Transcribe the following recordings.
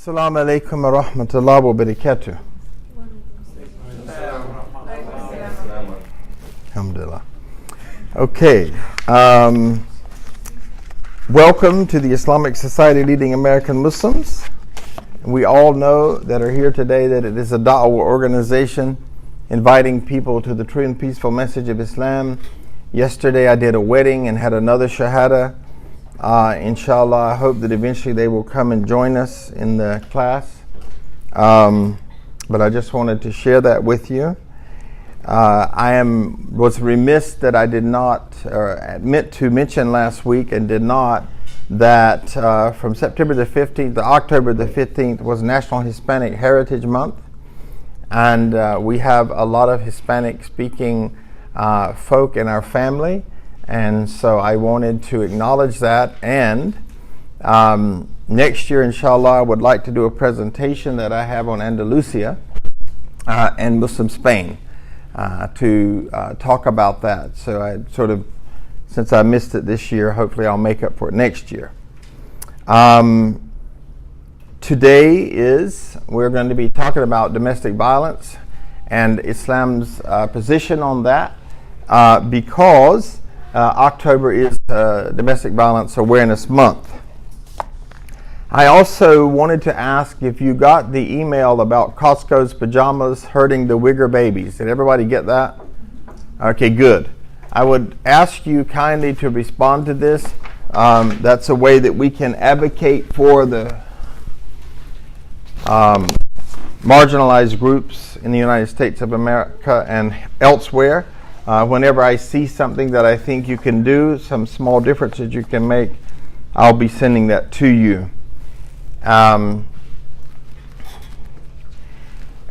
Assalamu alaikum wa rahmatullahi wa barakatuh. Alhamdulillah. Okay. Welcome to the Islamic Society Leading American Muslims. We all know that are here today that it is a da'wah organization inviting people to the true and peaceful message of Islam. Yesterday I did a wedding and had another shahada. Inshallah, I hope that eventually they will come and join us in the class. But I just wanted to share that with you. I was remiss that I did not, or meant to mention last week and did not, that from September the 15th to October the 15th was National Hispanic Heritage Month. And we have a lot of Hispanic speaking folk in our family. And so I wanted to acknowledge that. And next year, inshallah, I would like to do a presentation that I have on Andalusia and Muslim Spain to talk about that. So I since I missed it this year, hopefully I'll make up for it next year. Today we're going to be talking about domestic violence and Islam's position on that because October is Domestic Violence Awareness Month. I also wanted to ask if you got the email about Costco's pajamas hurting the Uyghur babies. Did everybody get that? Okay, good. I would ask you kindly to respond to this. That's a way that we can advocate for the marginalized groups in the United States of America and elsewhere. Whenever I see something that I think you can do, some small differences you can make, I'll be sending that to you.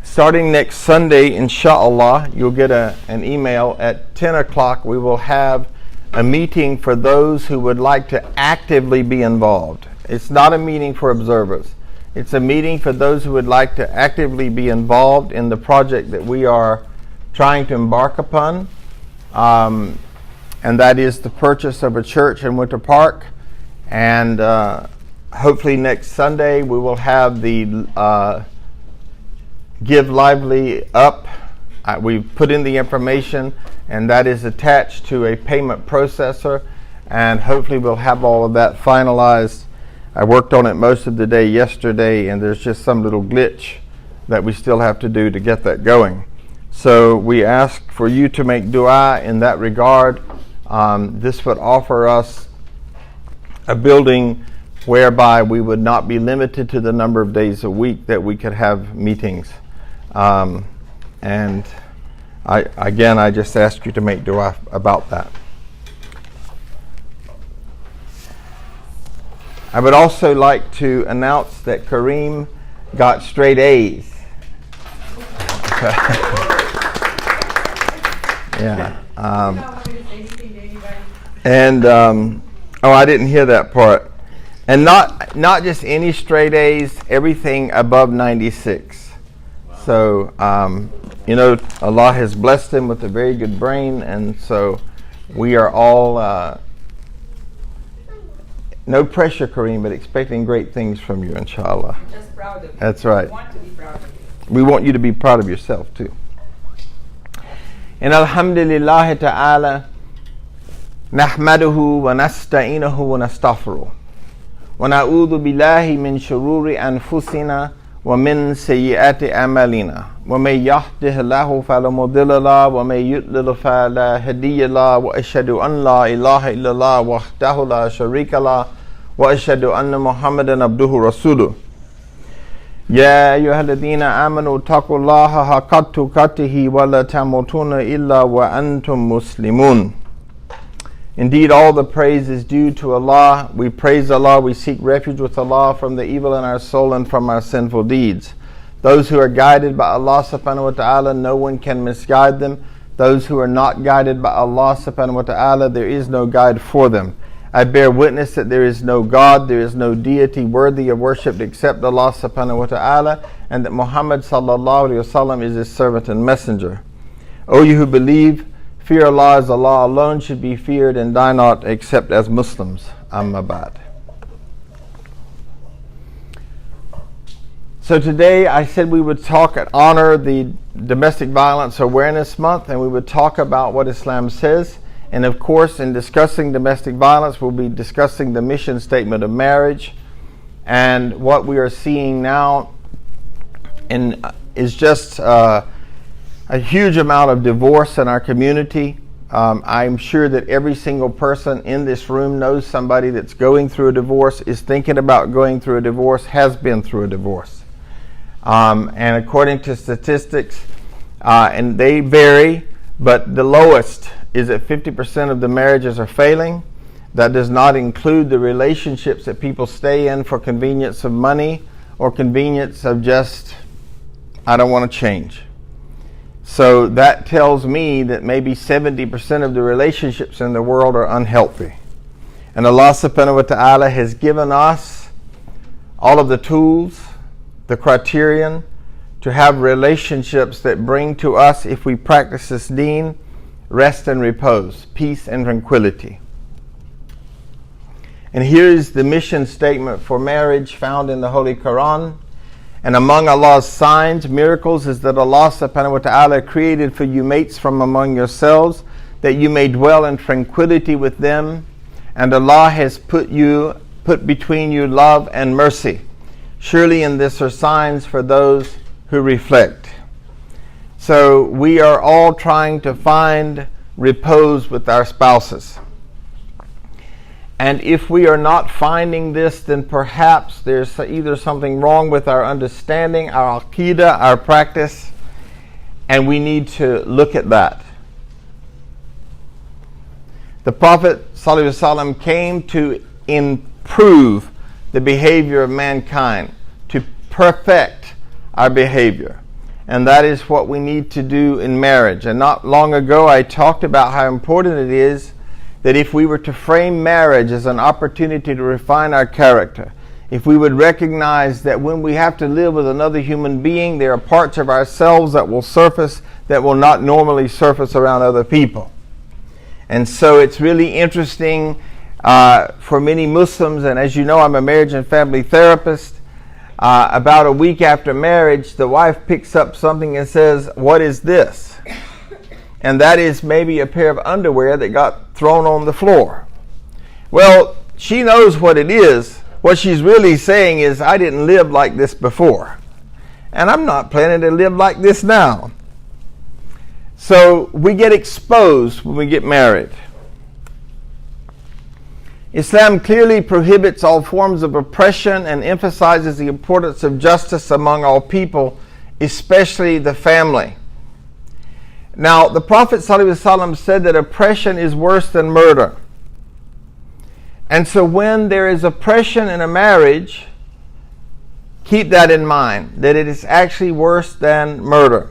Starting next Sunday, inshallah, you'll get an email at 10 o'clock. We will have a meeting for those who would like to actively be involved. It's not a meeting for observers. It's a meeting for those who would like to actively be involved in the project that we are trying to embark upon. And that is the purchase of a church in Winter Park. And hopefully next Sunday we will have the Give Lively up. We've put in the information, and that is attached to a payment processor. And hopefully we'll have all of that finalized. I worked on it most of the day yesterday, and there's just some little glitch that we still have to do to get that going. So we ask for you to make dua in that regard. This would offer us a building whereby we would not be limited to the number of days a week that we could have meetings. And I just ask you to make dua about that. I would also like to announce that Kareem got straight A's. Yeah. I didn't hear that part. And not just any straight A's, everything above 96. So, Allah has blessed him with a very good brain, and so we are all, no pressure, Kareem, but expecting great things from you, inshallah. I'm just proud of you. That's right. We want to be proud of you. We want you to be proud of yourself, too. إن الحمد لله تعالى نحمده ونستعينه ونستغفره ونعوذ بالله من شرور أنفسنا ومن سيئات أعمالنا ومن يهده الله فلا مضل له ومن يضلل فلا هادي له وأشهد أن لا إله إلا الله وحده لا شريك له وأشهد أن محمدا عبده ورسوله يا أيها الذين آمنوا اتقوا الله حق تقاته ولا تموتن إلا وأنتم مسلمون. Indeed, all the praise is due to Allah. We praise Allah. We seek refuge with Allah from the evil in our soul and from our sinful deeds. Those who are guided by Allah subhanahu wa ta'ala, no one can misguide them. Those who are not guided by Allah subhanahu wa ta'ala, there is no guide for them. I bear witness that there is no God, there is no deity worthy of worship except Allah subhanahu wa ta'ala, and that Muhammad sallallahu alayhi wa sallam is his servant and messenger. O you who believe, fear Allah as Allah alone should be feared, and die not except as Muslims. Amma ba'd. So today I said we would talk and honor the Domestic Violence Awareness Month, and we would talk about what Islam says. And of course, in discussing domestic violence, we'll be discussing the mission statement of marriage. And what we are seeing now is just a huge amount of divorce in our community. I'm sure that every single person in this room knows somebody that's going through a divorce, is thinking about going through a divorce, has been through a divorce. And according to statistics, and they vary, but the lowest is that 50% of the marriages are failing. That does not include the relationships that people stay in for convenience of money or convenience of just, I don't want to change. So that tells me that maybe 70% of the relationships in the world are unhealthy. And Allah subhanahu wa ta'ala has given us all of the tools, the criterion to have relationships that bring to us, if we practice this deen, rest and repose, peace and tranquility. And here is the mission statement for marriage found in the Holy Quran. And among Allah's signs, miracles, is that Allah subhanahu wa ta'ala created for you mates from among yourselves, that you may dwell in tranquility with them. And Allah has put between you love and mercy. Surely in this are signs for those who reflect. So we are all trying to find repose with our spouses. And if we are not finding this, then perhaps there's either something wrong with our understanding, our aqidah, our practice, and we need to look at that. The Prophet ﷺ came to improve the behavior of mankind, to perfect our behavior. And that is what we need to do in marriage. And not long ago I talked about how important it is that if we were to frame marriage as an opportunity to refine our character, if we would recognize that when we have to live with another human being, there are parts of ourselves that will surface that will not normally surface around other people. And so it's really interesting for many Muslims, and as you know, I'm a marriage and family therapist. About a week after marriage, the wife picks up something and says, "What is this?" And that is maybe a pair of underwear that got thrown on the floor. Well, she knows what it is. What she's really saying is, I didn't live like this before. And I'm not planning to live like this now. So we get exposed when we get married. Islam clearly prohibits all forms of oppression and emphasizes the importance of justice among all people, especially the family. Now, the Prophet ﷺ said that oppression is worse than murder. And so when there is oppression in a marriage, keep that in mind, that it is actually worse than murder.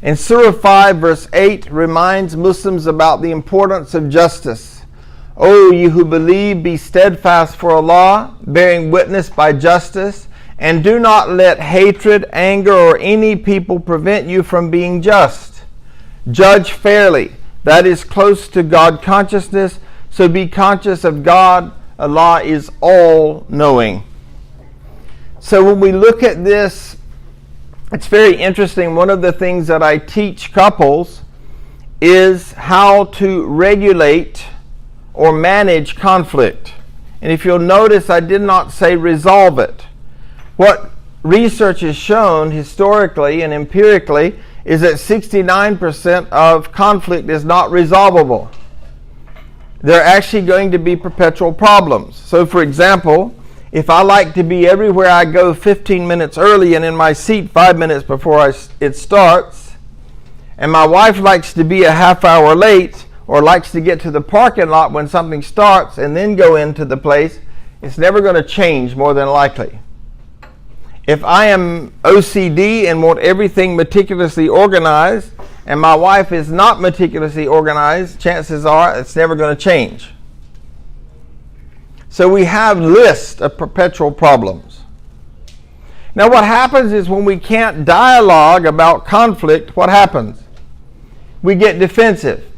And Surah 5 verse 8 reminds Muslims about the importance of justice. O you who believe, be steadfast for Allah, bearing witness by justice, and do not let hatred, anger, or any people prevent you from being just. Judge fairly. That is close to God consciousness, so be conscious of God. Allah is all-knowing. So when we look at this, it's very interesting. One of the things that I teach couples is how to regulate or manage conflict. And if you'll notice, I did not say resolve it. What research has shown historically and empirically is that 69% of conflict is not resolvable. There are actually going to be perpetual problems. So for example, if I like to be everywhere I go 15 minutes early and in my seat 5 minutes before it starts, and my wife likes to be a half hour late, or likes to get to the parking lot when something starts and then go into the place, it's never going to change more than likely. If I am OCD and want everything meticulously organized, and my wife is not meticulously organized, chances are it's never going to change. So we have lists of perpetual problems. Now what happens is when we can't dialogue about conflict, what happens? We get defensive.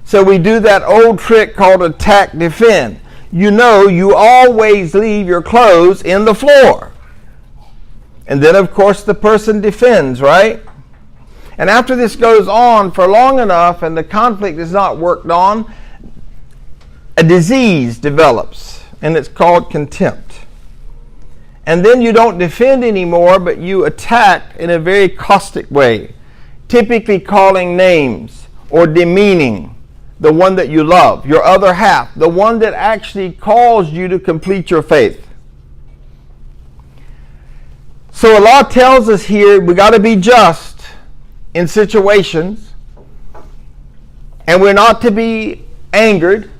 So we do that old trick called attack, defend. You know, you always leave your clothes in the floor. And then, of course, the person defends, right? And after this goes on for long enough and the conflict is not worked on, a disease develops, and it's called contempt. And then you don't defend anymore, but you attack in a very caustic way, typically calling names or demeaning the one that you love, your other half, the one that actually caused you to complete your faith. So Allah tells us here we got to be just in situations, and we're not to be angered.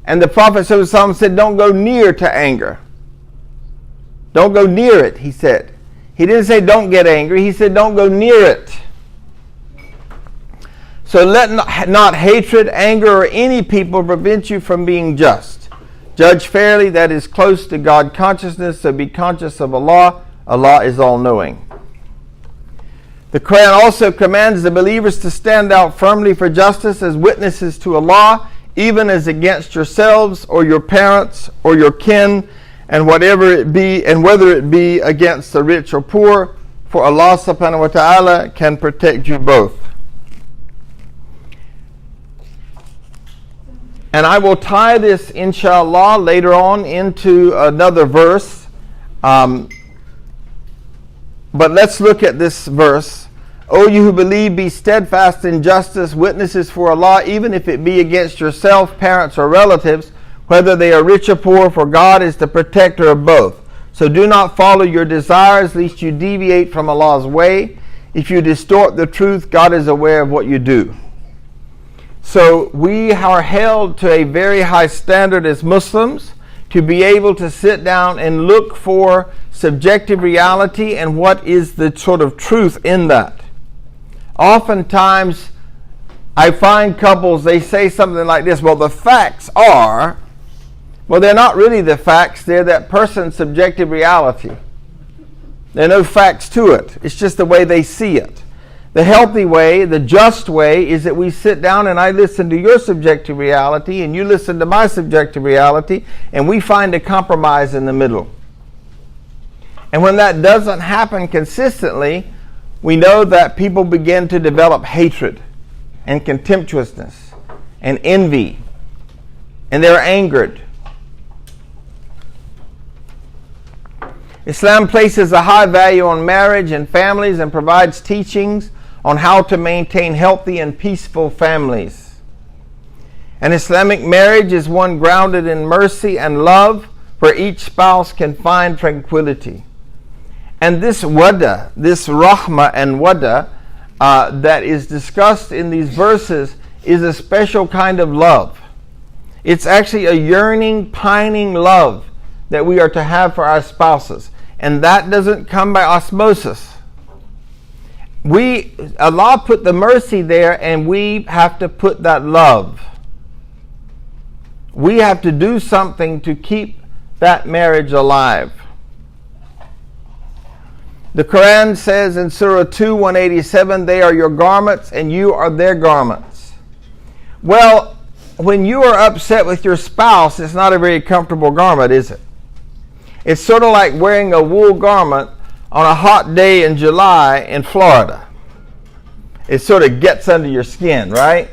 And the Prophet ﷺ said, don't go near to anger. Don't go near it, he said. He didn't say don't get angry. He said don't go near it. So let not hatred, anger, or any people prevent you from being just. Judge fairly, that is close to God consciousness, so be conscious of Allah. Allah is all-knowing. The Quran also commands the believers to stand out firmly for justice as witnesses to Allah, even as against yourselves or your parents or your kin, and whatever it be, and whether it be against the rich or poor, for Allah subhanahu wa ta'ala can protect you both. And I will tie this, inshallah, later on into another verse. But let's look at this verse. O you who believe, be steadfast in justice, witnesses for Allah, even if it be against yourself, parents, or relatives, whether they are rich or poor, for God is the protector of both. So do not follow your desires, lest you deviate from Allah's way. If you distort the truth, God is aware of what you do. So we are held to a very high standard as Muslims to be able to sit down and look for subjective reality and what is the sort of truth in that. Oftentimes, I find couples, they say something like this, well, the facts are, well, they're not really the facts, they're that person's subjective reality. There are no facts to it. It's just the way they see it. The healthy way, the just way, is that we sit down and I listen to your subjective reality and you listen to my subjective reality, and we find a compromise in the middle. And when that doesn't happen consistently, we know that people begin to develop hatred and contemptuousness and envy, and they're angered. Islam places a high value on marriage and families and provides teachings on how to maintain healthy and peaceful families. An Islamic marriage is one grounded in mercy and love, where each spouse can find tranquility. And this wada, this rahmah and wada that is discussed in these verses is a special kind of love. It's actually a yearning, pining love that we are to have for our spouses. And that doesn't come by osmosis. Allah put the mercy there, and we have to put that love. We have to do something to keep that marriage alive. The Quran says in Surah 2, 187, they are your garments and you are their garments. Well, when you are upset with your spouse, it's not a very comfortable garment, is it? It's sort of like wearing a wool garment on a hot day in July in Florida. It sort of gets under your skin, right?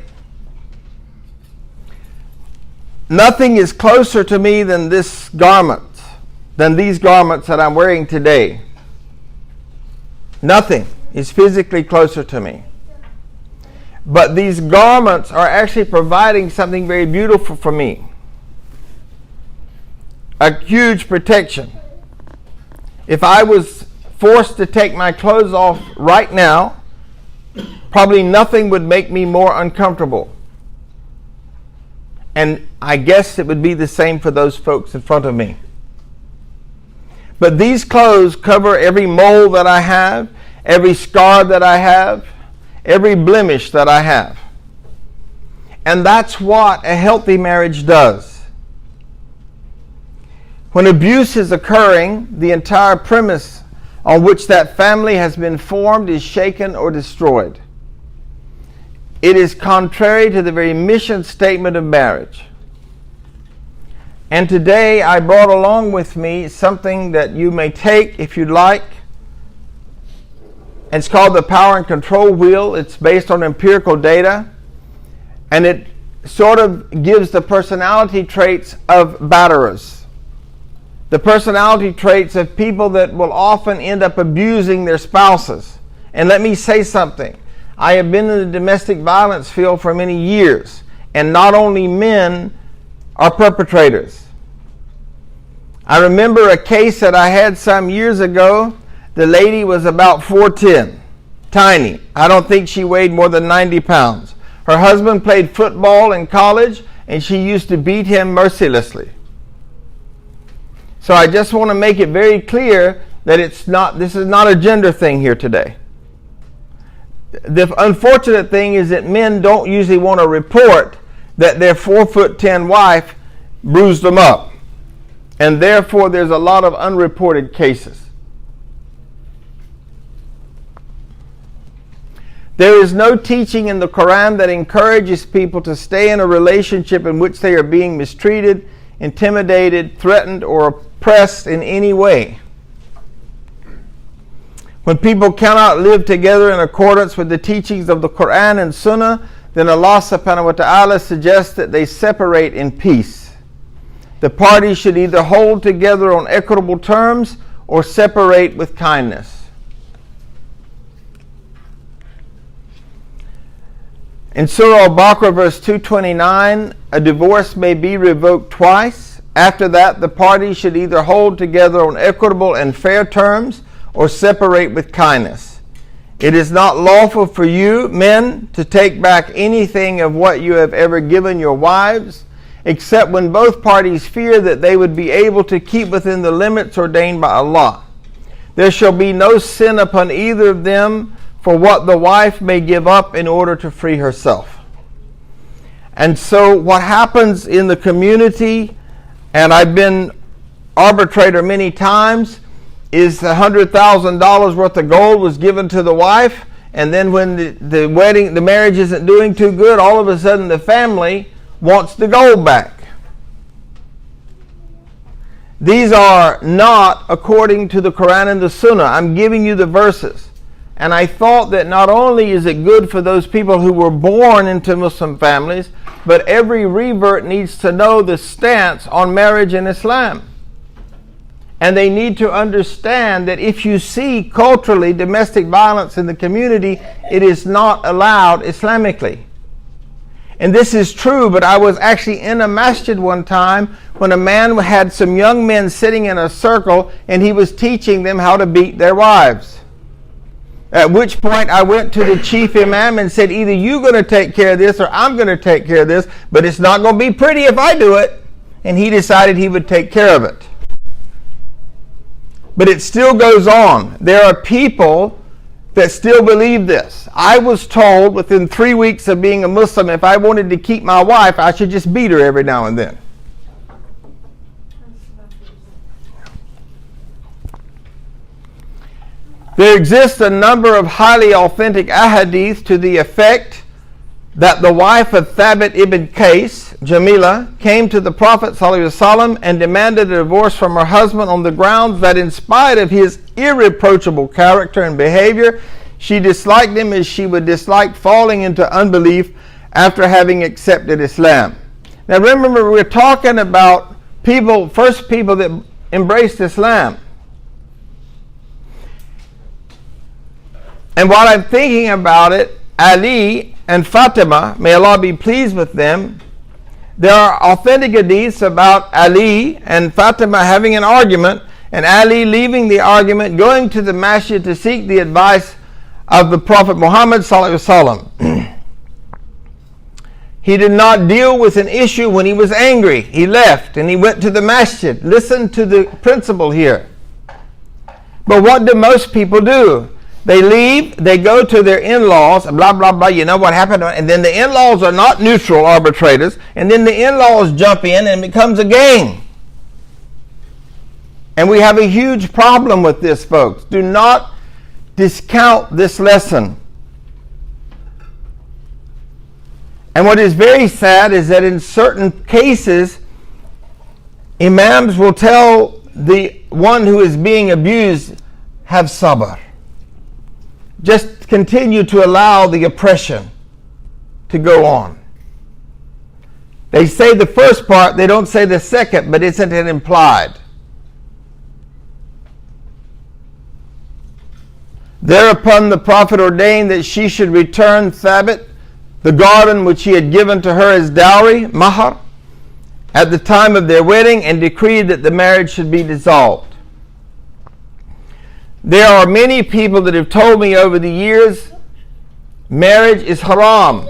Nothing is closer to me than this garment, than these garments that I'm wearing today. Nothing is physically closer to me. But these garments are actually providing something very beautiful for me. A huge protection. If I was forced to take my clothes off right now, probably nothing would make me more uncomfortable. And I guess it would be the same for those folks in front of me. But these clothes cover every mole that I have, every scar that I have, every blemish that I have. And that's what a healthy marriage does. When abuse is occurring, the entire premise on which that family has been formed is shaken or destroyed. It is contrary to the very mission statement of marriage. And today I brought along with me something that you may take if you'd like, It's called the power and control wheel. It's based on empirical data, and it sort of gives the personality traits of batterers. The personality traits of people that will often end up abusing their spouses. And let me say something. I have been in the domestic violence field for many years, and not only men are perpetrators. I remember a case that I had some years ago. The lady was about 4'10", tiny. I don't think she weighed more than 90 pounds. Her husband played football in college, and she used to beat him mercilessly. So I just want to make it very clear that this is not a gender thing here today. The unfortunate thing is that men don't usually want to report that their 4'10" wife bruised them up. And therefore there's a lot of unreported cases. There is no teaching in the Quran that encourages people to stay in a relationship in which they are being mistreated, intimidated, threatened, or oppressed in any way. When people cannot live together in accordance with the teachings of the Quran and Sunnah, then Allah subhanahu wa ta'ala suggests that they separate in peace. The parties should either hold together on equitable terms or separate with kindness. In Surah Al-Baqarah verse 229, a divorce may be revoked twice. After that, the parties should either hold together on equitable and fair terms or separate with kindness. It is not lawful for you, men, to take back anything of what you have ever given your wives, except when both parties fear that they would be able to keep within the limits ordained by Allah. There shall be no sin upon either of them for what the wife may give up in order to free herself. And so what happens in the community, and I've been arbitrator many times, is $100,000 worth of gold was given to the wife, and then when the marriage isn't doing too good, all of a sudden the family wants the gold back. These are not according to the Quran and the Sunnah. I'm giving you the verses. And I thought that not only is it good for those people who were born into Muslim families, but every revert needs to know the stance on marriage in Islam. And they need to understand that if you see culturally domestic violence in the community, it is not allowed Islamically. And this is true, but I was actually in a masjid one time when a man had some young men sitting in a circle and he was teaching them how to beat their wives. At which point I went to the chief imam and said, either you're going to take care of this or I'm going to take care of this, but it's not going to be pretty if I do it. And he decided he would take care of it. But it still goes on. There are people that still believe this. I was told within 3 weeks of being a Muslim, if I wanted to keep my wife, I should just beat her every now and then. There exists a number of highly authentic ahadith to the effect that the wife of Thabit ibn Qais, Jamila, came to the Prophet ﷺ and demanded a divorce from her husband on the grounds that in spite of his irreproachable character and behavior, she disliked him as she would dislike falling into unbelief after having accepted Islam. Now remember, we're talking about first people that embraced Islam. And while I'm thinking about it, Ali and Fatima, may Allah be pleased with them, there are authentic hadiths about Ali and Fatima having an argument, and Ali leaving the argument, going to the masjid to seek the advice of the Prophet Muhammad ﷺ. He did not deal with an issue when he was angry. He left and he went to the masjid. Listen to the principle here. But what do most people do? They leave, they go to their in-laws, blah, blah, blah, you know what happened, and then the in-laws are not neutral arbitrators, and then the in-laws jump in and it becomes a gang. And we have a huge problem with this, folks. Do not discount this lesson. And what is very sad is that in certain cases, imams will tell the one who is being abused, have sabr. just continue to allow the oppression to go on. They say the first part, they don't say the second, but isn't it implied? Thereupon the prophet ordained that she should return Thabit, the garden which he had given to her as dowry, mahar, at the time of their wedding, and decreed that the marriage should be dissolved. There are many people that have told me over the years, marriage is haram.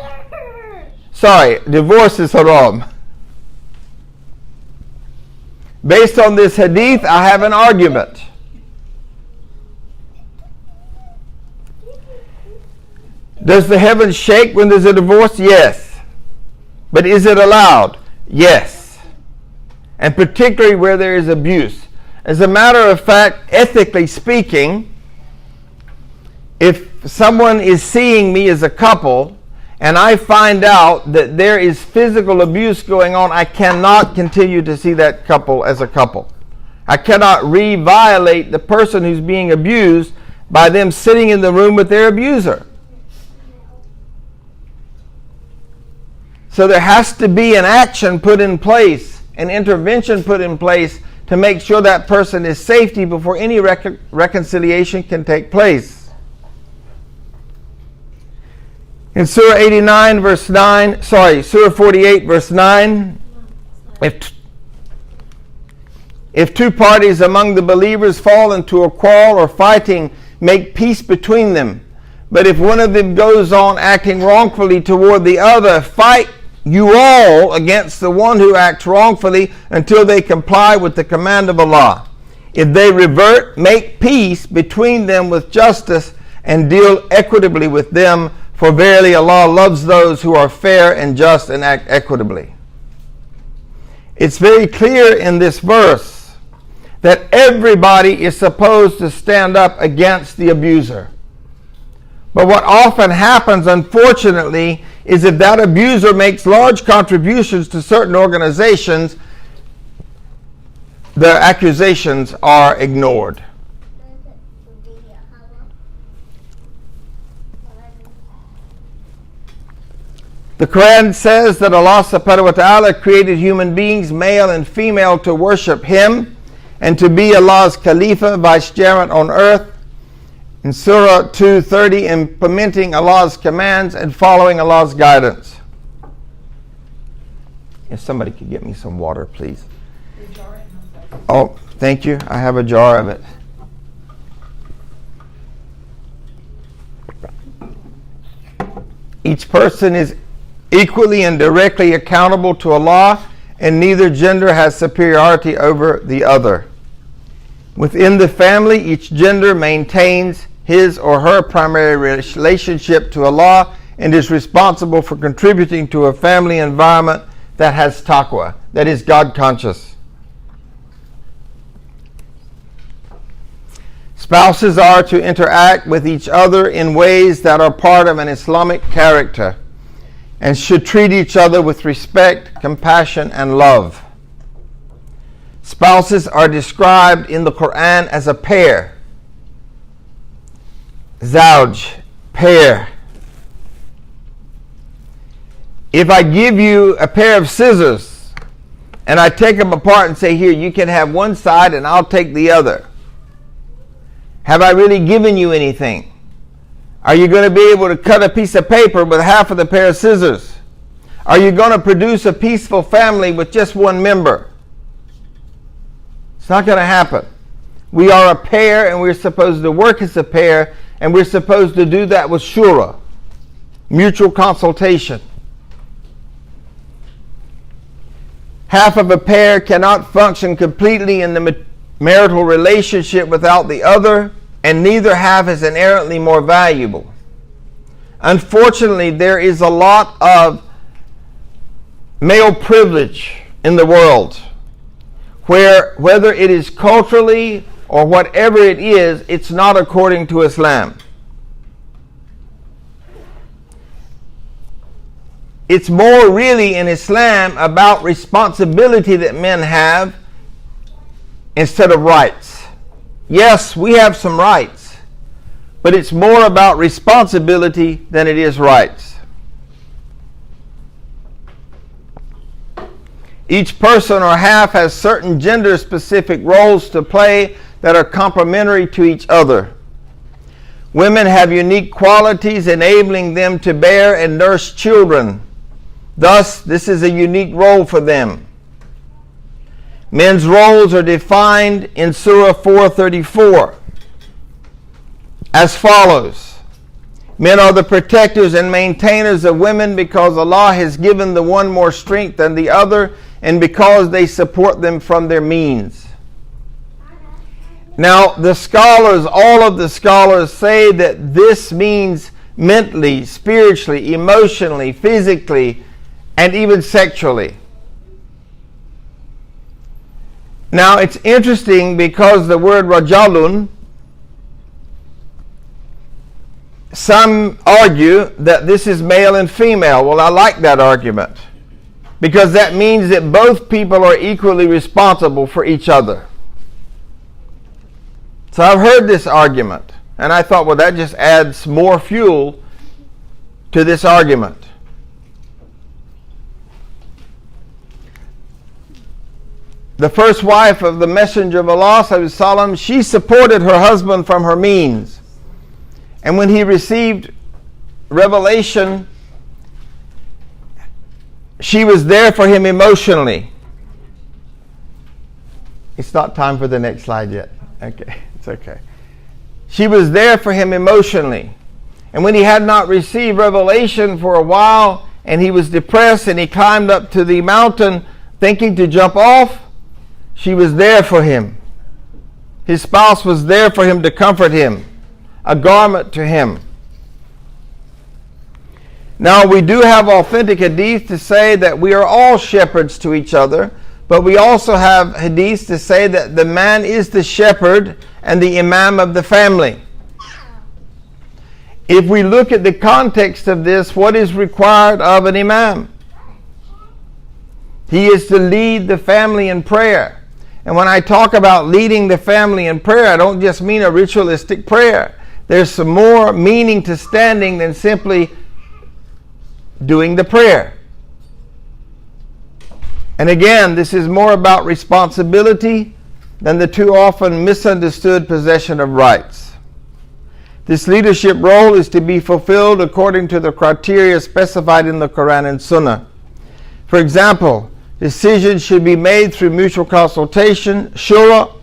Sorry, divorce is haram. Based on this hadith, I have an argument. Does the heavens shake when there's a divorce? Yes. But is it allowed? Yes. And particularly where there is abuse. As a matter of fact, ethically speaking, if someone is seeing me as a couple and I find out that there is physical abuse going on, I cannot continue to see that couple as a couple. I cannot re-violate the person who's being abused by them sitting in the room with their abuser. So there has to be an action put in place, an intervention put in place to make sure that person is safety before any reconciliation can take place. In Surah 89 verse 9, Surah 48 verse 9, if two parties among the believers fall into a quarrel or fighting, make peace between them. But if one of them goes on acting wrongfully toward the other, fight you all against the one who acts wrongfully until they comply with the command of Allah. If they revert, make peace between them with justice and deal equitably with them, for verily Allah loves those who are fair and just and act equitably. It's very clear in this verse that everybody is supposed to stand up against the abuser. But what often happens, unfortunately, is if that abuser makes large contributions to certain organizations, their accusations are ignored. The Quran says that Allah subhanahu wa ta'ala created human beings, male and female, to worship Him and to be Allah's Khalifa, vicegerent on earth. In Surah 2:30, implementing Allah's commands and following Allah's guidance. If somebody could get me some water, please. Oh, thank you. I have a jar of it. Each person is equally and directly accountable to Allah, and neither gender has superiority over the other. Within the family, each gender maintains his or her primary relationship to Allah and is responsible for contributing to a family environment that has taqwa, that is God conscious. Spouses are to interact with each other in ways that are part of an Islamic character and should treat each other with respect, compassion, and love. Spouses are described in the Quran as a pair. Zawj, pair. If I give you a pair of scissors and I take them apart and say, here, you can have one side and I'll take the other, have I really given you anything? Are you going to be able to cut a piece of paper with half of the pair of scissors? Are you going to produce a peaceful family with just one member? It's not going to happen. We are a pair and we're supposed to work as a pair, and we're supposed to do that with shura, mutual consultation. Half of a pair cannot function completely in the marital relationship without the other, and neither half is inherently more valuable. Unfortunately, there is a lot of male privilege in the world, where whether it is culturally or whatever it is, it's not according to Islam. It's more really in Islam about responsibility that men have instead of rights. Yes, we have some rights, but it's more about responsibility than it is rights. Each person or half has certain gender-specific roles to play that are complementary to each other. Women have unique qualities enabling them to bear and nurse children. Thus, this is a unique role for them. Men's roles are defined in Surah 4:34 as follows. Men are the protectors and maintainers of women because Allah has given the one more strength than the other and because they support them from their means. Now, the scholars, all of the scholars say that this means mentally, spiritually, emotionally, physically, and even sexually. Now, it's interesting because the word rajalun, some argue that this is male and female. Well, I like that argument because that means that both people are equally responsible for each other. So I've heard this argument, and I thought, well, that just adds more fuel to this argument. The first wife of the Messenger of Allah, I.S.L.A.M, she supported her husband from her means. And when he received revelation, she was there for him emotionally. It's not time for the next slide yet. Okay, it's okay. She was there for him emotionally. And when he had not received revelation for a while, and he was depressed, and he climbed up to the mountain thinking to jump off, she was there for him. His spouse was there for him to comfort him, a garment to him. Now, we do have authentic hadith to say that we are all shepherds to each other, but we also have hadiths to say that the man is the shepherd and the imam of the family. If we look at the context of this, what is required of an imam? He is to lead the family in prayer. And when I talk about leading the family in prayer, I don't just mean a ritualistic prayer. There's some more meaning to standing than simply doing the prayer. And again, this is more about responsibility than the too often misunderstood possession of rights. This leadership role is to be fulfilled according to the criteria specified in the Quran and Sunnah. For example, decisions should be made through mutual consultation, shura,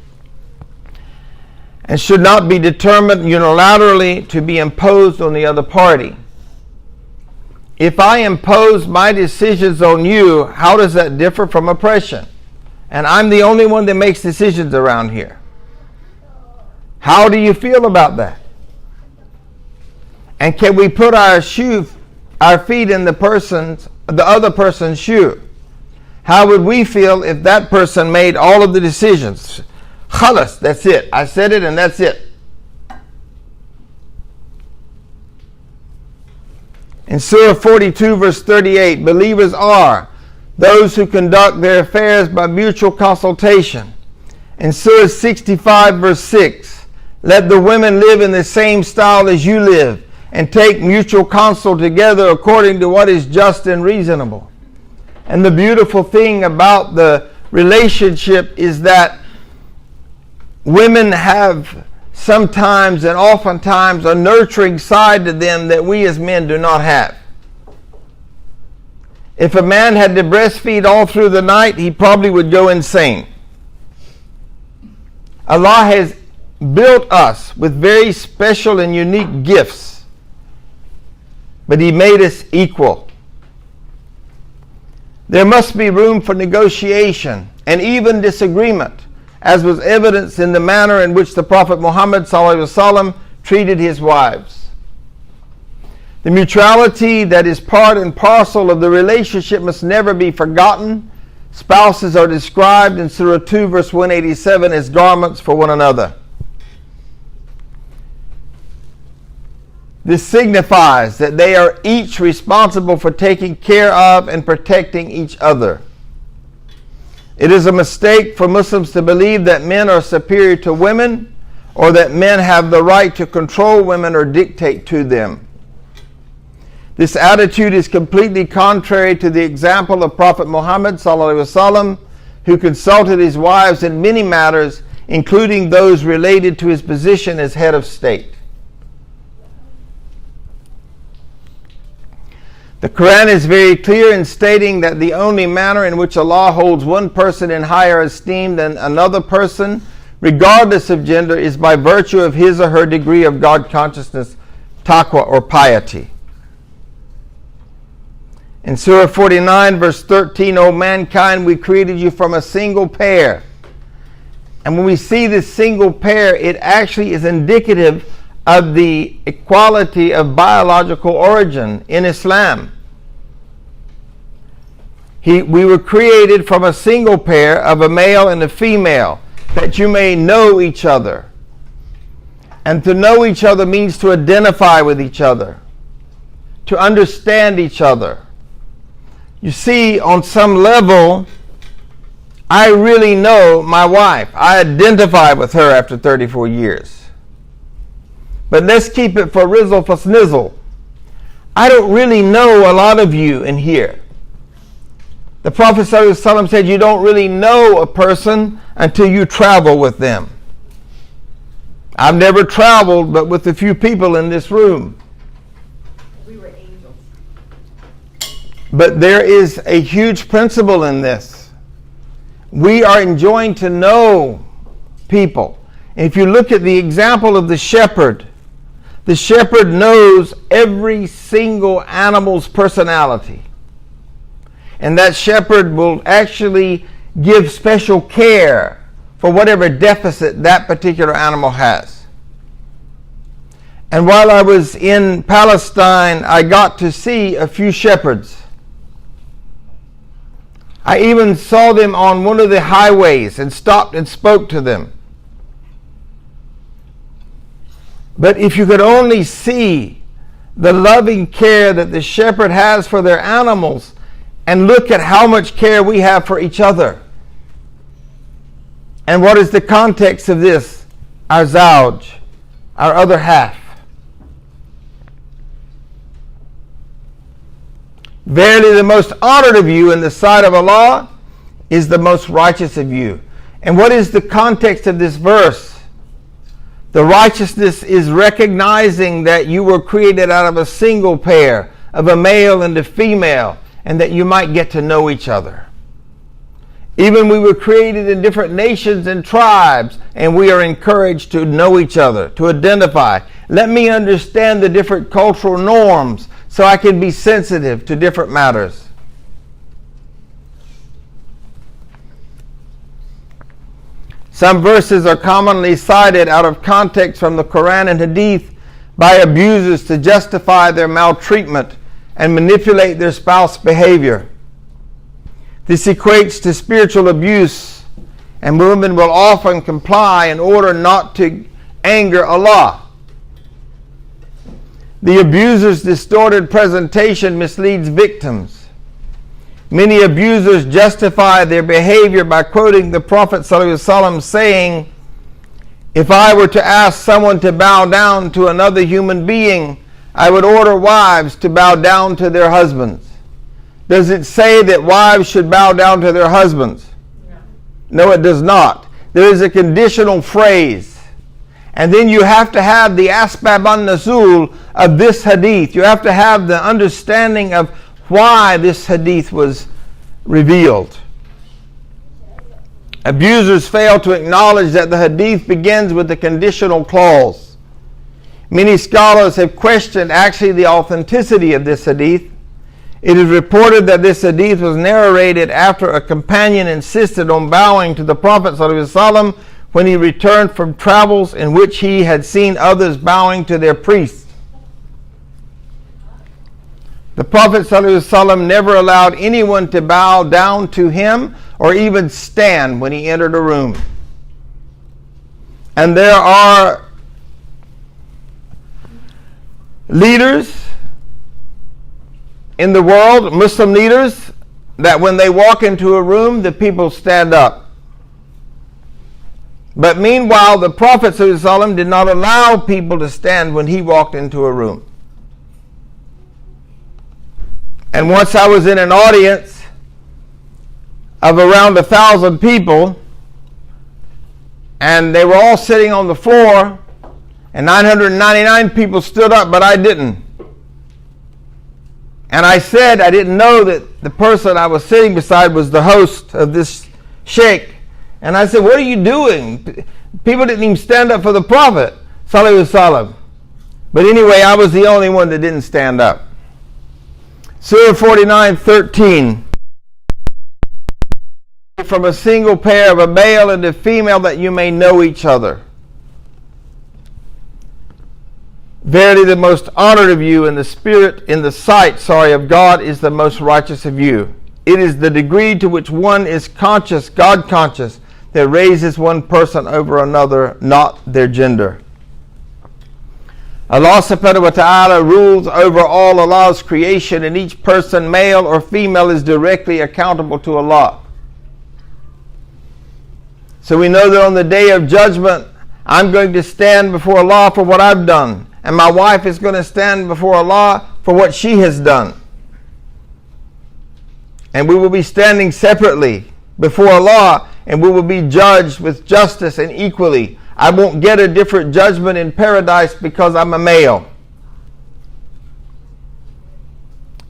and should not be determined unilaterally to be imposed on the other party. If I impose my decisions on you, how does that differ from oppression? And I'm the only one that makes decisions around here. How do you feel about that? And can we put our feet in the other person's shoe? How would we feel if that person made all of the decisions? Khalas, that's it. I said it and that's it. In Surah 42 verse 38, believers are those who conduct their affairs by mutual consultation. In Surah 65 verse 6, let the women live in the same style as you live and take mutual counsel together according to what is just and reasonable. And the beautiful thing about the relationship is that women have sometimes and oftentimes a nurturing side to them that we as men do not have. If a man had to breastfeed all through the night, he probably would go insane. Allah has built us with very special and unique gifts, but He made us equal. There must be room for negotiation and even disagreement, as was evidenced in the manner in which the Prophet Muhammad ﷺ treated his wives. The mutuality that is part and parcel of the relationship must never be forgotten. Spouses are described in Surah 2 verse 187 as garments for one another. This signifies that they are each responsible for taking care of and protecting each other. It is a mistake for Muslims to believe that men are superior to women or that men have the right to control women or dictate to them. This attitude is completely contrary to the example of Prophet Muhammad ﷺ, who consulted his wives in many matters, including those related to his position as head of state. The Quran is very clear in stating that the only manner in which Allah holds one person in higher esteem than another person, regardless of gender, is by virtue of his or her degree of God consciousness, taqwa, or piety. In Surah 49, verse 13, O mankind, we created you from a single pair. And when we see this single pair, it actually is indicative of the equality of biological origin in Islam. We were created from a single pair of a male and a female, that you may know each other. And to know each other means to identify with each other, to understand each other. You see, on some level, I really know my wife. I identify with her after 34 years. But let's keep it for rizzle for snizzle. I don't really know a lot of you in here. The Prophet ﷺ said you don't really know a person until you travel with them. I've never traveled but with a few people in this room. We were angels. But there is a huge principle in this. We are enjoying to know people. If you look at the example of the shepherd knows every single animal's personality. And that shepherd will actually give special care for whatever deficit that particular animal has. And while I was in Palestine, I got to see a few shepherds. I even saw them on one of the highways and stopped and spoke to them. But if you could only see the loving care that the shepherd has for their animals, and look at how much care we have for each other. And what is the context of this? Our zawj, our other half. Verily the most honored of you in the sight of Allah is the most righteous of you. And what is the context of this verse? The righteousness is recognizing that you were created out of a single pair, of a male and a female, and that you might get to know each other. Even we were created in different nations and tribes, and we are encouraged to know each other, to identify. Let me understand the different cultural norms so I can be sensitive to different matters. Some verses are commonly cited out of context from the Quran and Hadith by abusers to justify their maltreatment and manipulate their spouse behavior. This equates to spiritual abuse, and women will often comply in order not to anger Allah. The abuser's distorted presentation misleads victims. Many abusers justify their behavior by quoting the Prophet ﷺ saying, "If I were to ask someone to bow down to another human being, I would order wives to bow down to their husbands." Does it say that wives should bow down to their husbands? No, it does not. There is a conditional phrase. And then you have to have the asbab an-nuzul of this hadith. You have to have the understanding of why this hadith was revealed. Abusers fail to acknowledge that the hadith begins with the conditional clause. Many scholars have questioned actually the authenticity of this hadith. It is reported that this hadith was narrated after a companion insisted on bowing to the Prophet ﷺ when he returned from travels in which he had seen others bowing to their priests. The Prophet ﷺ never allowed anyone to bow down to him or even stand when he entered a room. And there are leaders in the world, Muslim leaders, that when they walk into a room, the people stand up. But meanwhile, the Prophet ﷺ did not allow people to stand when he walked into a room. And once I was in an audience of around 1,000 people, and they were all sitting on the floor, and 999 people stood up, but I didn't. And I said I didn't know that the person I was sitting beside was the host of this sheikh. And I said, what are you doing? People didn't even stand up for the Prophet, sallallahu alaihi wasallam. But anyway, I was the only one that didn't stand up. Surah 49:13. From a single pair of a male and a female, that you may know each other. Verily, the most honored of you in the sight of God is the most righteous of you. It is the degree to which one is conscious, God conscious, that raises one person over another, not their gender. Allah subhanahu wa ta'ala rules over all Allah's creation, and each person, male or female, is directly accountable to Allah. So we know that on the day of judgment, I'm going to stand before Allah for what I've done, and my wife is going to stand before Allah for what she has done. And we will be standing separately before Allah, and we will be judged with justice and equally. I won't get a different judgment in paradise because I'm a male.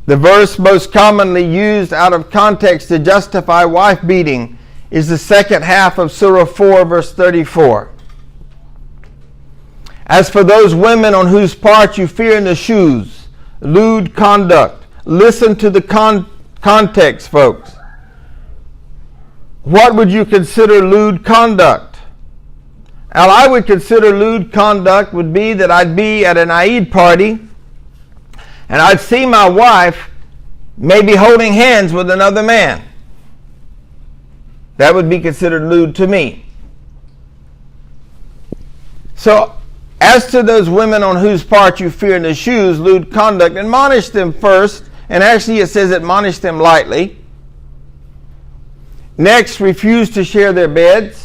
The verse most commonly used out of context to justify wife beating is the second half of Surah 4, verse 34. As for those women on whose part you fear nushuz, lewd conduct, listen to the context, folks. What would you consider lewd conduct? Well, I would consider lewd conduct would be that I'd be at an Eid party and I'd see my wife maybe holding hands with another man. That would be considered lewd to me. So, as to those women on whose part you fear nushuz, lewd conduct, admonish them first, and actually it says admonish them lightly. Next, refuse to share their beds.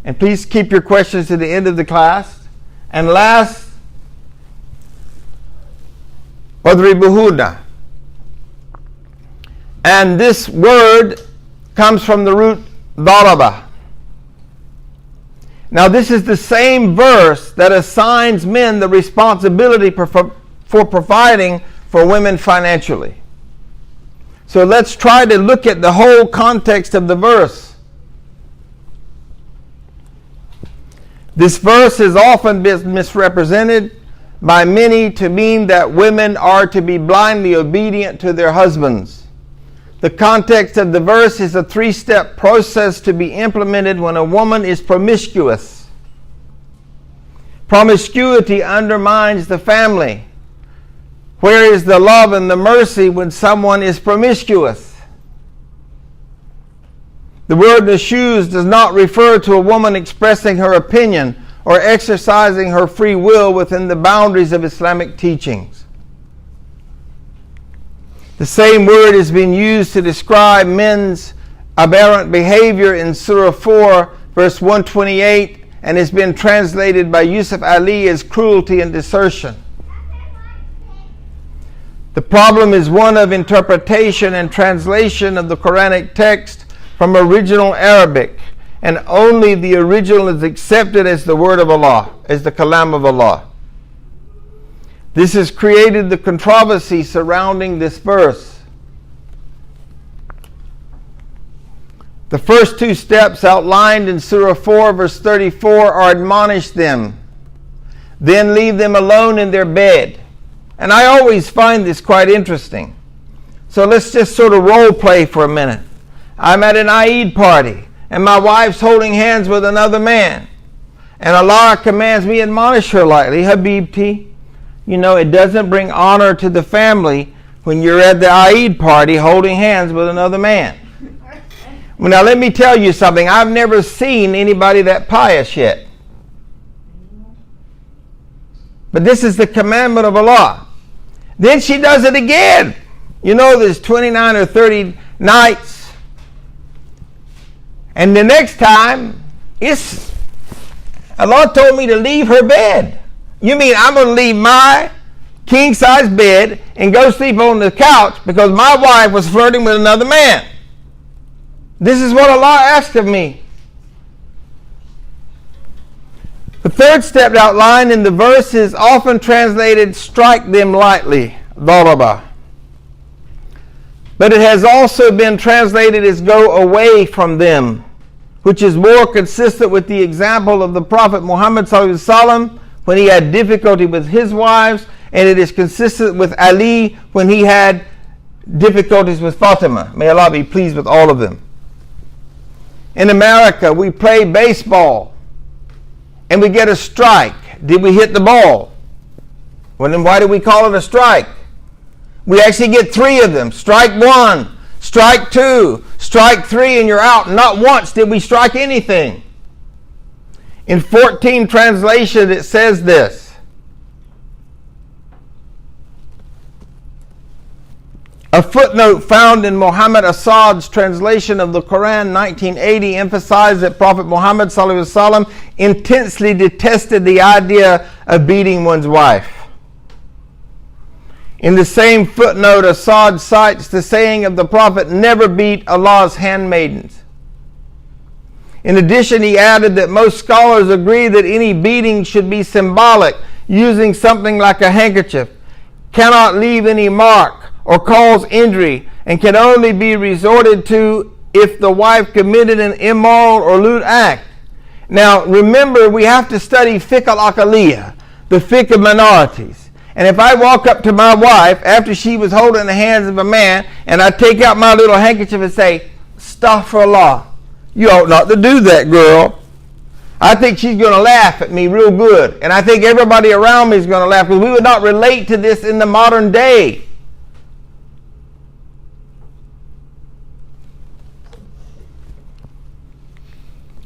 And please keep your questions to the end of the class. And last, wadribuhunna. And this word comes from the root daraba. Now this is the same verse that assigns men the responsibility for providing for women financially. So let's try to look at the whole context of the verse. This verse has often been misrepresented by many to mean that women are to be blindly obedient to their husbands. The context of the verse is a 3-step process to be implemented when a woman is promiscuous. Promiscuity undermines the family. Where is the love and the mercy when someone is promiscuous? The word nushuz does not refer to a woman expressing her opinion or exercising her free will within the boundaries of Islamic teachings. The same word is being used to describe men's aberrant behavior in Surah 4, verse 128, and has been translated by Yusuf Ali as cruelty and desertion. The problem is one of interpretation and translation of the Quranic text from original Arabic, and only the original is accepted as the word of Allah, as the kalam of Allah. This has created the controversy surrounding this verse. The first 2 steps outlined in Surah 4, verse 34 are admonish them, then leave them alone in their bed. And I always find this quite interesting. So let's just sort of role play for a minute. I'm at an Eid party, and my wife's holding hands with another man. And Allah commands me, admonish her lightly, Habibti. You know, it doesn't bring honor to the family when you're at the Eid party holding hands with another man. Well, now let me tell you something. I've never seen anybody that pious yet. But this is the commandment of Allah. Then she does it again. You know, there's 29 or 30 nights. And the next time, Allah told me to leave her bed. You mean I'm going to leave my king-size bed and go sleep on the couch because my wife was flirting with another man? This is what Allah asked of me. The third step outlined in the verse is often translated, strike them lightly, daraba. But it has also been translated as go away from them, which is more consistent with the example of the Prophet Muhammad ﷺ when he had difficulty with his wives, and it is consistent with Ali when he had difficulties with Fatima. May Allah be pleased with all of them. In America, we play baseball and we get a strike. Did we hit the ball? Well, then why do we call it a strike? We actually get 3 of them. Strike 1, strike 2, strike 3, and you're out. Not once did we strike anything. In 14 translation, it says this. A footnote found in Muhammad Assad's translation of the Quran 1980 emphasized that Prophet Muhammad ﷺ intensely detested the idea of beating one's wife. In the same footnote, Assad cites the saying of the Prophet, never beat Allah's handmaidens. In addition, he added that most scholars agree that any beating should be symbolic, using something like a handkerchief, cannot leave any mark or cause injury, and can only be resorted to if the wife committed an immoral or lewd act. Now, remember, we have to study fiqh al-aqaliyah, the fiqh of minorities. And if I walk up to my wife after she was holding the hands of a man, and I take out my little handkerchief and say, astaghfirullah, you ought not to do that, girl. I think she's going to laugh at me real good. And I think everybody around me is going to laugh, because we would not relate to this in the modern day.